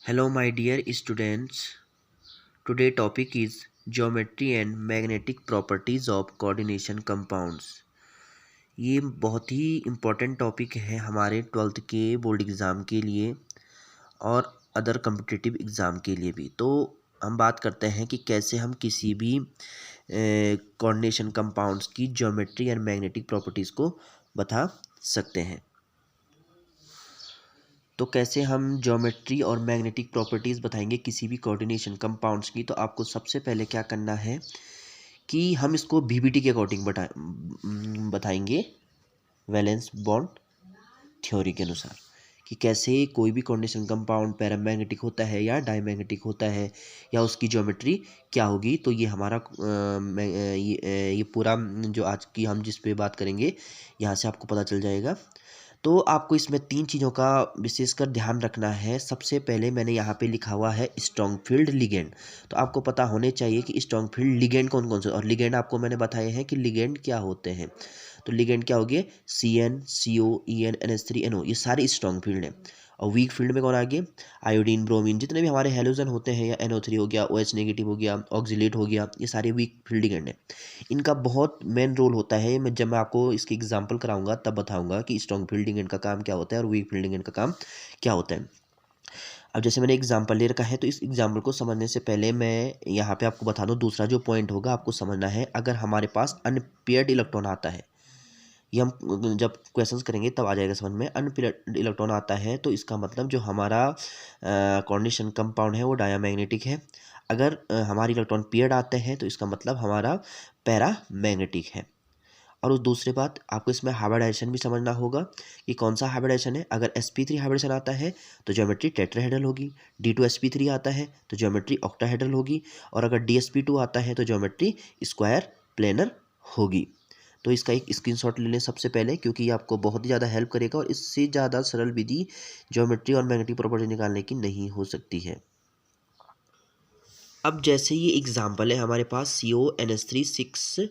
Hello my dear students. Today topic is geometry and magnetic properties of coordination compounds. ये बहुत ही important topic है हमारे 12th के board exam के लिए और अदर कम्पिटिटिव एग्ज़ाम के लिए भी। तो हम बात करते हैं कि कैसे हम किसी भी कोऑर्डिनेशन कंपाउंड्स की ज्योमेट्री एंड मैग्नेटिक प्रॉपर्टीज़ को बता सकते हैं। तो कैसे हम ज्योमेट्री और मैग्नेटिक प्रॉपर्टीज़ बताएंगे किसी भी कोऑर्डिनेशन कंपाउंड्स की। तो आपको सबसे पहले क्या करना है कि हम इसको वीबीटी के अकॉर्डिंग बताएंगे, वैलेंस बॉन्ड थ्योरी के अनुसार, कि कैसे कोई भी कोऑर्डिनेशन कंपाउंड पैरामैग्नेटिक होता है या डायमैग्नेटिक होता है या उसकी ज्योमेट्री क्या होगी। तो ये हमारा ये पूरा जो आज की हम जिस पे बात करेंगे यहाँ से आपको पता चल जाएगा। तो आपको इसमें 3 चीज़ों का विशेषकर ध्यान रखना है। सबसे पहले मैंने यहाँ पे लिखा हुआ है स्ट्रॉन्ग फील्ड लिगेंड। तो आपको पता होने चाहिए कि स्ट्रॉन्ग फील्ड लिगेंड कौन कौन से, और लिगेंड आपको मैंने बताए हैं कि लिगेंड क्या होते हैं। तो लिगेंड क्या हो गए, CN CO EN NH3 NO, ये सारे स्ट्रॉन्ग फील्ड हैं। और वीक फील्ड में कौन आ गए, आयोडीन ब्रोमीन, जितने भी हमारे हेलोजन होते हैं, या NO3 हो गया, OH नेगेटिव हो गया, ऑक्जिलेट हो गया, ये सारे वीक फील्ड लिगेंड हैं। इनका बहुत मेन रोल होता है। जब मैं आपको इसकी एग्जांपल कराऊंगा तब बताऊंगा कि स्ट्रॉन्ग फील्ड लिगेंड का काम क्या होता है और वीक फील्ड लिगेंड का काम क्या होता है। अब जैसे मैंने एग्जांपल ले रखा है, तो इस एग्जांपल को समझने से पहले मैं यहाँ पे आपको बता दूं, दूसरा जो पॉइंट होगा आपको समझना है, अगर हमारे पास अनपेयर्ड इलेक्ट्रॉन आता है, ये हम जब क्वेश्चंस करेंगे तब आ जाएगा समझ में। अनपेयर्ड इलेक्ट्रॉन आता है तो इसका मतलब जो हमारा कोऑर्डिनेशन कंपाउंड है वो डायमैग्नेटिक है। अगर हमारे इलेक्ट्रॉन पेयर्ड आते हैं तो इसका मतलब हमारा पैरामैग्नेटिक है। और उस दूसरी बात, आपको इसमें हाइब्रिडाइजेशन भी समझना होगा कि कौन सा हाइब्रिडाइजेशन है। अगर sp3 हाइब्रिडाइजेशन आता है तो ज्योमेट्री टेट्राहेड्रल होगी, D2sp3 आता है तो ज्योमेट्री ऑक्टाहेड्रल होगी, और अगर DsP2 आता है तो ज्योमेट्री स्क्वायर प्लेनर होगी। तो इसका एक स्क्रीनशॉट ले लें सबसे पहले, क्योंकि ये आपको बहुत ही ज़्यादा हेल्प करेगा और इससे ज़्यादा सरल विधि ज्योमेट्री और मैग्नेटिक प्रॉपर्टी निकालने की नहीं हो सकती है। अब जैसे ये एग्जाम्पल है हमारे पास CONH3 6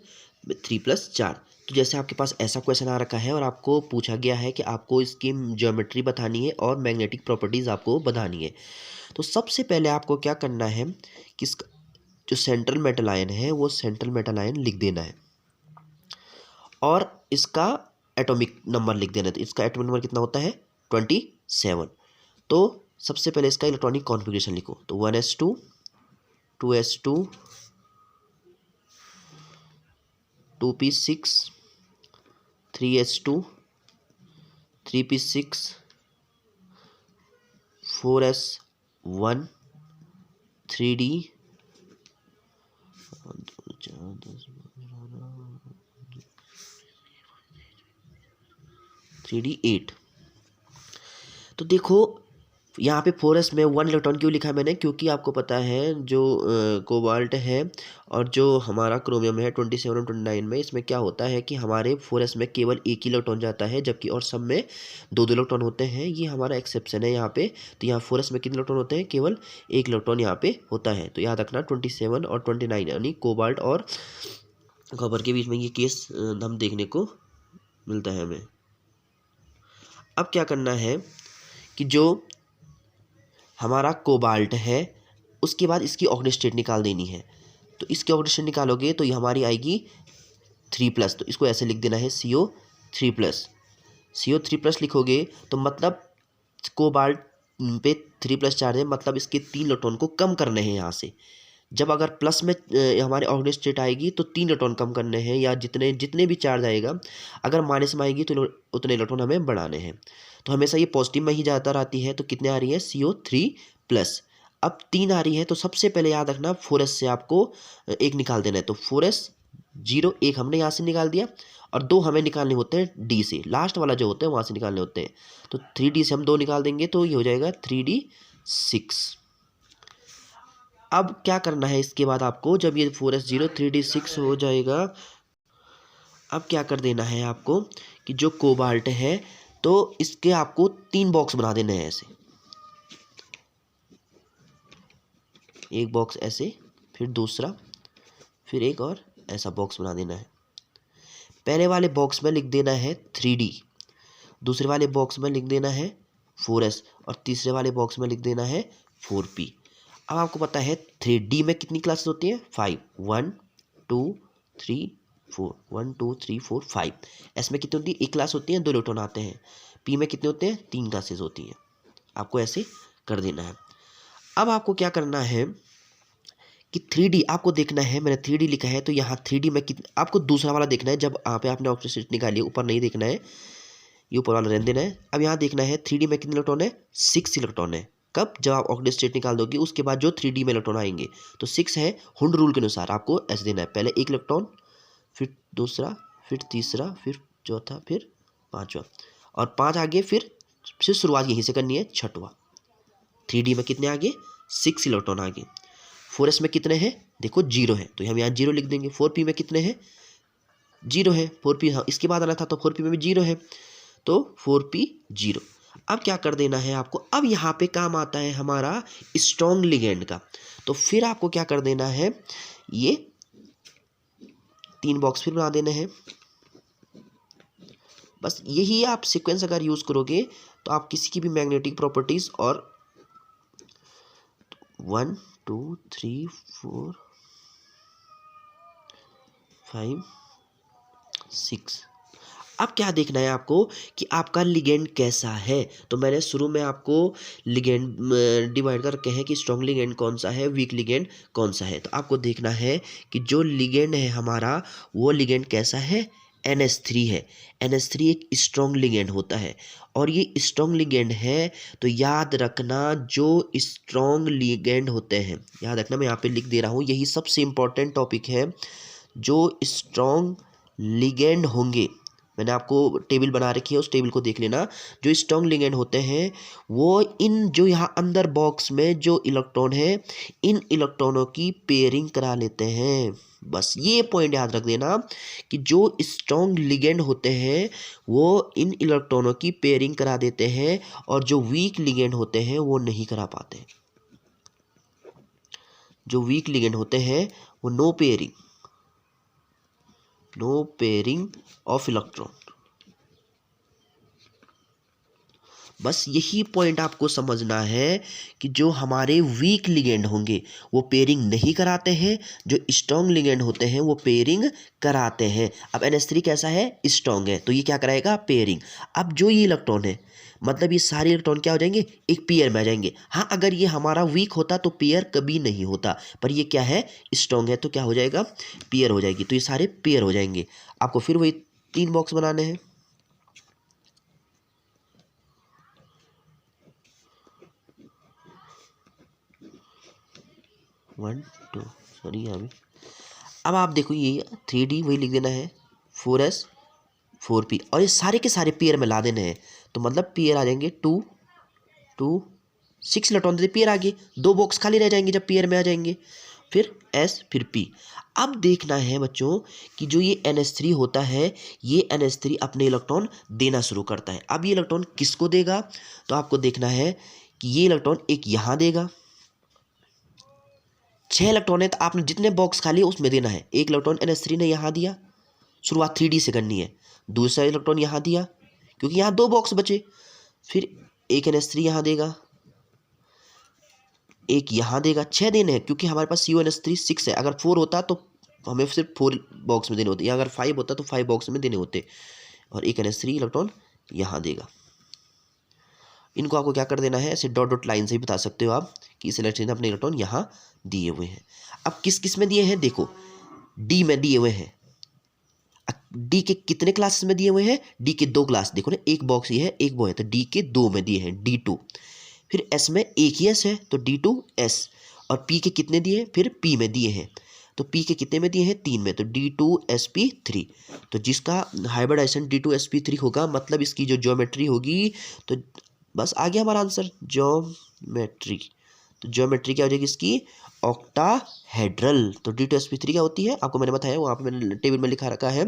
3+4। तो जैसे आपके पास ऐसा क्वेश्चन आ रखा है और आपको पूछा गया है कि आपको इसकी ज्योमेट्री बतानी है और मैग्नेटिक प्रॉपर्टीज़ आपको बतानी है। तो सबसे पहले आपको क्या करना है कि इसका जो सेंट्रल मेटल आयन है वो सेंट्रल मेटल आयन लिख देना है और इसका एटॉमिक नंबर लिख देना है। तो इसका एटॉमिक नंबर कितना होता है, 27। तो सबसे पहले इसका इलेक्ट्रॉनिक कॉन्फ़िगरेशन लिखो, तो 1s2 2s2 2p6 3s2 3p6 4s1 3d 3d8। तो देखो यहाँ पे 4s में 1 इलेक्ट्रॉन क्यों लिखा है मैंने, क्योंकि आपको पता है जो कोबाल्ट है और जो हमारा क्रोमियम है 27 और 29 में, इसमें क्या होता है कि हमारे 4s में केवल एक ही इलेक्ट्रॉन जाता है, जबकि और सब में 2-2 इलेक्ट्रॉन होते हैं। ये हमारा एक्सेप्शन है यहाँ पे। तो यहाँ 4s में कितने इलेक्ट्रॉन होते हैं, केवल एक इलेक्ट्रॉन यहाँ पे होता है। तो याद रखना 27 और 29, यानी कोबाल्ट और कॉपर के बीच में ये केस हम देखने को मिलता है हमें। अब क्या करना है कि जो हमारा कोबाल्ट है उसके बाद इसकी ऑक्टेट स्टेट निकाल देनी है। तो इसकी ऑक्टेट स्टेट निकालोगे तो ये हमारी आएगी 3+। तो इसको ऐसे लिख देना है CO3+। CO3+ लिखोगे तो मतलब कोबाल्ट पे 3+ चार्ज है, मतलब इसके 3 इलेक्ट्रॉन को कम करने हैं यहाँ से। जब अगर प्लस में हमारे ऑक्टेट स्टेट आएगी तो 3 इलेक्ट्रॉन कम करने हैं, या जितने भी चार्ज आएगा, अगर माइनस में आएगी तो उतने इलेक्ट्रॉन हमें बढ़ाने हैं। तो हमेशा ये पॉजिटिव में ही ज़्यादातर आती है। तो कितने आ रही है, CO3+। अब 3 आ रही है, तो सबसे पहले याद रखना 4s से आपको एक निकाल देना है। तो 4s 0 एक हमने यहाँ से निकाल दिया, और 2 हमें निकालने होते हैं D से, लास्ट वाला जो होता है वहाँ से निकालने होते हैं। तो 3D से हम 2 निकाल देंगे तो ये हो जाएगा 3D6। अब क्या करना है इसके बाद आपको, जब ये 4s 0 3D6 हो जाएगा, अब क्या कर देना है आपको कि जो कोबाल्ट है तो इसके आपको 3 बॉक्स बना देने हैं ऐसे, एक बॉक्स ऐसे, फिर दूसरा, फिर एक और ऐसा बॉक्स बना देना है। पहले वाले बॉक्स में लिख देना है 3D, दूसरे वाले बॉक्स में लिख देना है 4s, और तीसरे वाले बॉक्स में लिख देना है 4p। अब आपको पता है 3D में कितनी क्लासेस होती हैं? 5, 1 2 3 4, 1 2 3 4 5। एस में कितनी होती है? एक क्लास होती है, 2 इलेक्ट्रॉन आते हैं। पी में कितने होते हैं? 3 क्लासेस होती हैं। आपको ऐसे कर देना है। अब आपको क्या करना है कि 3D आपको देखना है, मैंने 3D लिखा है तो यहाँ 3D में कितना, आपको दूसरा वाला देखना है। जब यहाँ पे आपने ऑक्टेट स्टेट निकाली, ऊपर नहीं देखना है, ये ऊपर वाला रहने देना है। अब यहाँ देखना है 3D में कितने इलेक्ट्रॉन है? 6 इलेक्ट्रॉन है। कब? जब आप ऑक्टेट स्टेट निकाल दोगे उसके बाद जो 3D में इलेक्ट्रॉन आएंगे तो 6 है। हुंड रूल के अनुसार आपको ऐसे देना है, पहले एक इलेक्ट्रॉन, फिर दूसरा, फिर तीसरा, फिर चौथा, फिर पाँचवा, और 5 आगे, फिर शुरुआत यहीं से करनी है, छठवा। 3D में कितने आगे? 6 इलेक्ट्रॉन आगे। 4s में कितने हैं? देखो 0 है, तो हम यहाँ 0 लिख देंगे। 4p में कितने हैं? 0 है। 4p, हाँ इसके बाद आना था तो 4p में भी 0 है, तो 4p 0। अब क्या कर देना है आपको? अब यहाँ पे काम आता है हमारा स्ट्रॉन्ग लिगेंड का। तो फिर आपको क्या कर देना है, ये 3 बॉक्स फिर बना देने हैं। बस यही आप सीक्वेंस अगर यूज करोगे तो आप किसी की भी मैग्नेटिक प्रॉपर्टीज और 1 2 3 4 5 6। अब क्या देखना है आपको कि आपका लिगेंड कैसा है। तो मैंने शुरू में आपको लिगेंड डिवाइड कर रखे हैं कि स्ट्रॉन्ग लिगेंड कौन सा है, वीक लिगेंड कौन सा है। तो आपको देखना है कि जो लिगेंड है हमारा, वो लिगेंड कैसा है? NH3 है। NH3 एक स्ट्रॉन्ग लिगेंड होता है, और ये स्ट्रॉन्ग लिगेंड है तो याद रखना, जो स्ट्रॉन्ग लिगेंड होते हैं, याद रखना, मैं यहाँ पे लिख दे रहा हूँ, यही सबसे इंपॉर्टेंट टॉपिक है। जो स्ट्रॉन्ग लिगेंड होंगे, मैंने आपको टेबल बना रखी है, उस टेबल को देख लेना। जो स्ट्रॉन्ग लिगेंड होते हैं वो इन जो यहाँ अंदर बॉक्स में जो इलेक्ट्रॉन है, इन इलेक्ट्रॉनों की पेयरिंग करा लेते हैं। बस ये पॉइंट याद रख देना कि जो स्ट्रॉन्ग लिगेंड होते हैं वो इन इलेक्ट्रॉनों की पेयरिंग करा देते हैं, और जो वीक लिगेंड होते हैं वो नहीं करा पाते। जो वीक लिगेंड होते हैं वो नो पेयरिंग ऑफ इलेक्ट्रॉन। बस यही पॉइंट आपको समझना है कि जो हमारे वीक लिगेंड होंगे वो पेयरिंग नहीं कराते हैं, जो स्ट्रॉन्ग लिगेंड होते हैं वो पेयरिंग कराते हैं। अब NH3 कैसा है? स्ट्रॉन्ग है, तो ये क्या कराएगा? पेयरिंग। अब जो ये इलेक्ट्रॉन है, मतलब ये सारे इलेक्ट्रॉन क्या हो जाएंगे? एक पेयर में आ जाएंगे। हाँ, अगर ये हमारा वीक होता तो पेयर कभी नहीं होता, पर ये क्या है? स्ट्रॉन्ग है, तो क्या हो जाएगा? पेयर हो जाएगी। तो ये सारे पेयर हो जाएंगे। आपको फिर वही 3 बॉक्स बनाने हैं। 1 2, सॉरी यहाँ भी। अब आप देखो ये 3D वही लिख देना है, 4s 4p, और ये सारे के सारे पेयर में ला देने हैं। तो मतलब पेयर आ जाएंगे 2 2 6 इलेक्ट्रॉन देते पेयर आगे, 2 बॉक्स खाली रह जाएंगे जब पेयर में आ जाएंगे, फिर s फिर p। अब देखना है बच्चों कि जो ये NH3 होता है, ये NH3 अपने इलेक्ट्रॉन देना शुरू करता है। अब ये इलेक्ट्रॉन किसको देगा? तो आपको देखना है कि ये इलेक्ट्रॉन एक यहाँ देगा, 6 इलेक्ट्रॉन है तो आपने जितने बॉक्स खाली है उसमें देना है। एक इलेक्ट्रॉन NH3 ने यहाँ दिया, शुरुआत 3D से करनी है। दूसरा इलेक्ट्रॉन यहाँ दिया, क्योंकि यहाँ 2 बॉक्स बचे, फिर एक NH3 यहाँ देगा, एक यहाँ देगा। 6 देने हैं, क्योंकि हमारे पास CuNH3 6 है। अगर 4 होता तो हमें सिर्फ 4 बॉक्स में देने होते, या अगर 5 होता तो 5 बॉक्स में देने होते। और एक NH3 इलेक्ट्रॉन यहाँ देगा। इनको आपको क्या कर देना है, ऐसे डॉट डॉट लाइन से ही बता सकते हो आप कि इस इलेक्ट्रॉन ने अपने इलेक्ट्रॉन यहाँ दिए हुए हैं। अब किस किस में दिए हैं? देखो D में दिए हुए हैं। D के कितने क्लासेस में दिए हुए हैं? D के 2 क्लास, देखो ना, एक बॉक्स ये है, एक वो है, तो D के 2 में दिए हैं, D2। फिर S में एक ही S है तो D2S। और P के कितने दिए? फिर P में दिए हैं, तो P के कितने में दिए हैं? 3 में, तो D2sp3। तो जिसका हाइब्रिडाइजेशन D2sp3 होगा, मतलब इसकी जो ज्योमेट्री होगी, तो बस आ गया हमारा आंसर, ज्योमेट्री। तो ज्योमेट्री क्या हो जाएगी इसकी? ऑक्टाहेड्रल। तो D2sp3 क्या होती है? आपको मैंने बताया, वहाँ पे मैंने टेबल में लिखा रखा है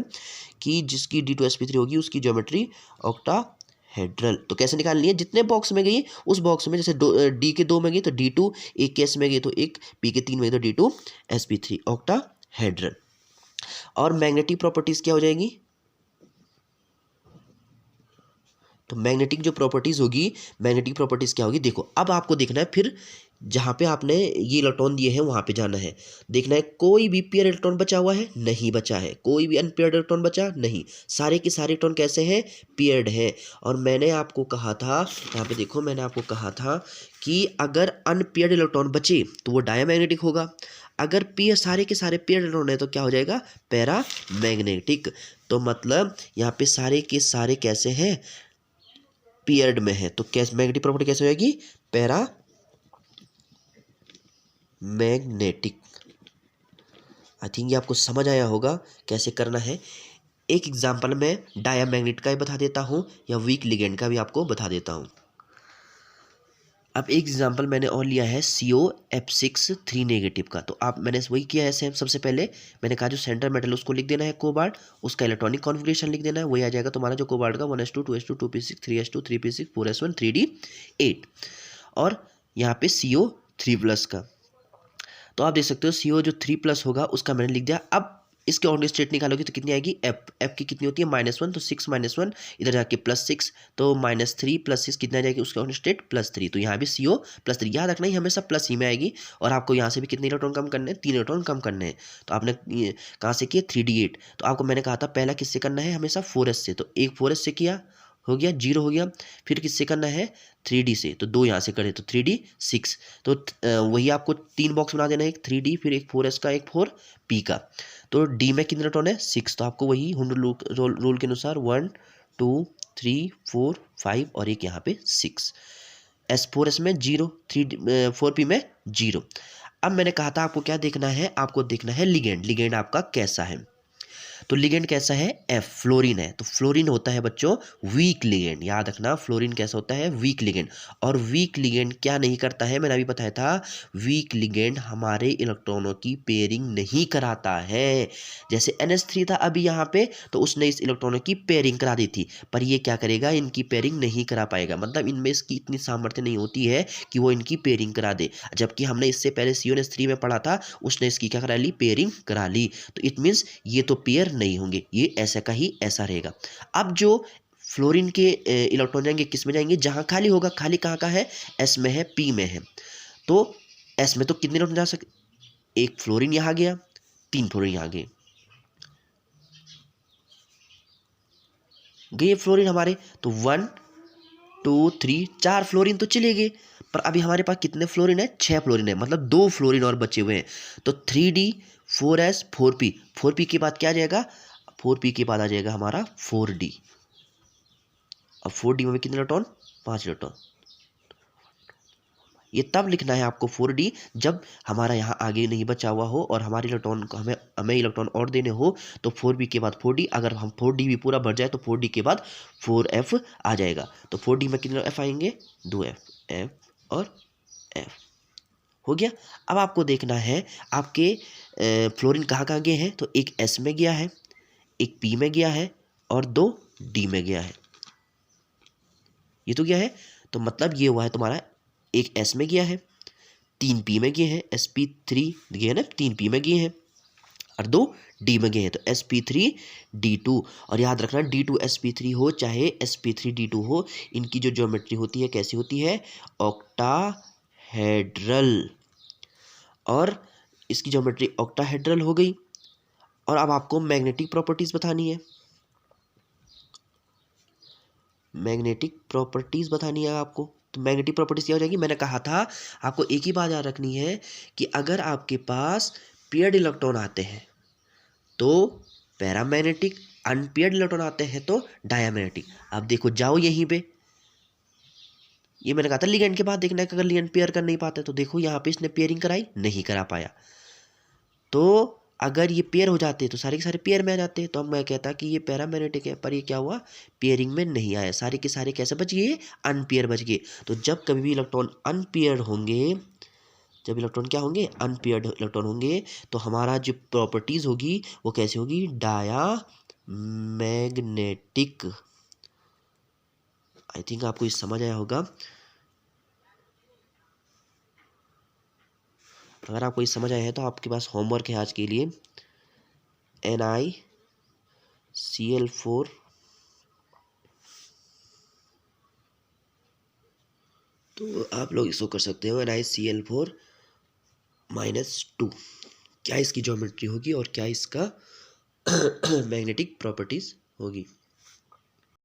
कि जिसकी D2sp3 होगी उसकी ज्योमेट्री ऑक्टाहेड्रल। तो कैसे निकालनी है? जितने बॉक्स में गई उस बॉक्स में, जैसे D के 2 में गई तो D2, एक के S में गई तो एक, P के 3 में गई तो D2sp3, ऑक्टाहेड्रल। और मैग्नेटिक प्रॉपर्टीज क्या हो जाएगी? तो मैग्नेटिक जो प्रॉपर्टीज़ होगी, मैग्नेटिक प्रॉपर्टीज़ क्या होगी, देखो अब आपको देखना है फिर जहाँ पे आपने ये इलेक्ट्रॉन दिए हैं वहाँ पे जाना है, देखना है कोई भी पेयर इलेक्ट्रॉन बचा हुआ है, नहीं बचा है, कोई भी अनपेयर्ड इलेक्ट्रॉन बचा नहीं, सारे के सारे इलेक्ट्रॉन कैसे हैं, पेयर्ड है। और मैंने आपको कहा था, यहाँ पे देखो मैंने आपको कहा था कि अगर अनपेयर्ड इलेक्ट्रॉन बचे तो वो डायमैग्नेटिक होगा, अगर पेयर सारे के सारे पेयर्ड इलेक्ट्रॉन है तो क्या हो जाएगा, पैरा मैग्नेटिक। तो मतलब यहाँ पे सारे के सारे कैसे हैं, पेयर्ड में है, तो कैसे मैग्नेटिक प्रॉपर्टी कैसे हो जाएगी, पैरा मैग्नेटिक। आई थिंक ये आपको समझ आया होगा कैसे करना है। एक एग्जांपल मैं डायमैग्नेट का भी बता देता हूँ या वीक लिगेंड का भी आपको बता देता हूँ। अब एक एग्जांपल मैंने और लिया है COF6 3 नेगेटिव का। तो आप मैंने वही किया है सेम, सबसे पहले मैंने कहा जो सेंटर मेटल उसको लिख देना है कोबाल्ट, उसका इलेक्ट्रॉनिक कॉन्फ़िगरेशन लिख देना है, वही आ जाएगा तुम्हारा जो कोबाल्ट का 1s2 2s2 2p6 3s2 3p6 4s1 3d8। और यहाँ पे CO3+ का, तो आप देख सकते हो CO जो 3+ होगा उसका मैंने लिख दिया। अब इसके ऑर्डिनल स्टेट निकालोगे तो कितनी आएगी, एफ की कितनी होती है -1, तो 6 - 1 इधर जाके +6, तो -3 + 6 कितना जाएगी, उसका ऑर्डिनल स्टेट +3। तो यहाँ भी CO +3, याद रखना ही हमेशा प्लस ही में आएगी। और आपको यहाँ से भी कितने इलेक्ट्रॉन कम करने हैं, 3 इलेक्ट्रॉन कम करने हैं। तो आपने कहाँ से किए, 3d8। तो आपको मैंने कहा था पहला किससे करना है, हमेशा 4s से, तो एक 4s से किया, हो गया 0 हो गया। फिर किससे करना है, 3d से, तो 2 यहाँ से करें तो 3d6। तो वही आपको 3 बॉक्स बना देना है, एक 3d फिर एक 4s का एक 4p का। तो d में कितने इलेक्ट्रॉन है, 6, तो आपको वही हुंड रूल के अनुसार 1 2 3 4 5 और एक यहाँ पे 6। S4s में 0, 4p में 0। अब मैंने कहा था आपको क्या देखना है, आपको देखना है लिगेंड, लिगेंड आपका कैसा है। तो लिगेंड कैसा है, F फ्लोरीन है। तो फ्लोरीन होता है बच्चों वीक लिगेंड, याद रखना फ्लोरीन कैसा होता है, वीक लिगेंड। और वीक लिगेंड क्या नहीं करता है, मैंने अभी बताया था, वीक लिगेंड हमारे इलेक्ट्रॉनों की पेयरिंग नहीं कराता है। जैसे NH3 था अभी यहाँ पे, तो उसने इस इलेक्ट्रॉनों की पेयरिंग करा दी थी, पर ये क्या करेगा, इनकी पेयरिंग नहीं करा पाएगा, मतलब इनमें इसकी इतनी सामर्थ्य नहीं होती है कि वो इनकी पेयरिंग करा दे। जबकि हमने इससे पहले CONH3 में पढ़ा था, उसने इसकी क्या करा ली, पेयरिंग करा ली। तो इट मीन्स ये तो पेयर नहीं होंगे, ये ऐसा का ही ऐसा रहेगा। अब जो फ्लोरीन के इलेक्ट्रॉन जाएंगे किस में जाएंगे, जहां खाली होगा, खाली कहाँ का है, S में है, P में है। तो S में तो कितने इलेक्ट्रॉन जा सकते, एक फ्लोरीन यहां गया, 3 फ्लोरीन यहां गए, गए फ्लोरीन हमारे, तो 1 2 3 4 फ्लोरीन तो चले गए। पर अभी हमारे पास कितने फ्लोरीन है, 6 फ्लोरीन है, मतलब 2 फ्लोरीन और बचे हुए हैं। तो 3d 4s 4p, 4p के बाद क्या आ जाएगा, 4p के बाद आ जाएगा हमारा 4d। अब 4d में कितने इलेक्ट्रॉन, 5 इलेक्ट्रॉन। ये तब लिखना है आपको 4d जब हमारा यहाँ आगे नहीं बचा हुआ हो और हमारे इलेक्ट्रॉन को हमें हमें इलेक्ट्रॉन और देने हो, तो 4b के बाद 4d, अगर हम 4d भी पूरा भर जाए तो 4d के बाद 4f आ जाएगा। तो 4d में कितने f आएंगे, 2f, f और f हो गया। अब आपको देखना है आपके फ्लोरीन कहाँ कहाँ गए हैं, तो एक S में गया है, एक P में गया है और 2 D में गया है। ये तो गया है, तो मतलब ये हुआ है तुम्हारा, एक S में गया है, 3 P में गए हैं, sp3 गए हैं ना, 3 P में गए हैं और 2 D में गए हैं, तो sp3d2। और याद रखना d2 sp3 हो चाहे sp3d2 हो, इनकी जो ज्योमेट्री होती है कैसी होती है, ऑक्टाहेड्रल। और इसकी ज्योमेट्री ऑक्टाहेड्रल हो गई। और अब आपको मैग्नेटिक प्रॉपर्टीज बतानी है, मैग्नेटिक प्रॉपर्टीज बतानी है आपको। तो मैग्नेटिक प्रॉपर्टीज क्या हो जाएगी, मैंने कहा था आपको एक ही बात याद रखनी है कि अगर आपके पास पेयर्ड इलेक्ट्रॉन आते हैं तो पैरामैग्नेटिक, अनपेयर्ड इलेक्ट्रॉन आते हैं तो डायमैग्नेटिक। अब देखो जाओ यहीं पे, ये मैंने कहा था लिगेंड के बाद देखना है कि अगर लिगेंड पेयर कर नहीं पाते, तो देखो यहाँ पे इसने पेयरिंग कराई, नहीं करा पाया। तो अगर ये पेयर हो जाते तो सारे के सारे पेयर में आ जाते, तो अब मैं कहता कि ये पैरामैग्नेटिक है, पर ये क्या हुआ, पेयरिंग में नहीं आया, सारे के सारे कैसे बच गए, अनपेयर बच गए। तो जब कभी भी इलेक्ट्रॉन अनपेयर्ड होंगे, जब इलेक्ट्रॉन क्या होंगे, अनपेयर्ड इलेक्ट्रॉन होंगे, तो हमारा जो प्रॉपर्टीज होगी वो कैसे होगी, डाया मैग्नेटिक। आई थिंक आपको ये समझ आया होगा। अगर आपको ये समझ आया है तो आपके पास होमवर्क है आज के लिए, NiCl4 तो आप लोग इसको कर सकते हो NiCl4-2। क्या इसकी ज्योमेट्री होगी और क्या इसका मैग्नेटिक प्रॉपर्टीज़ होगी।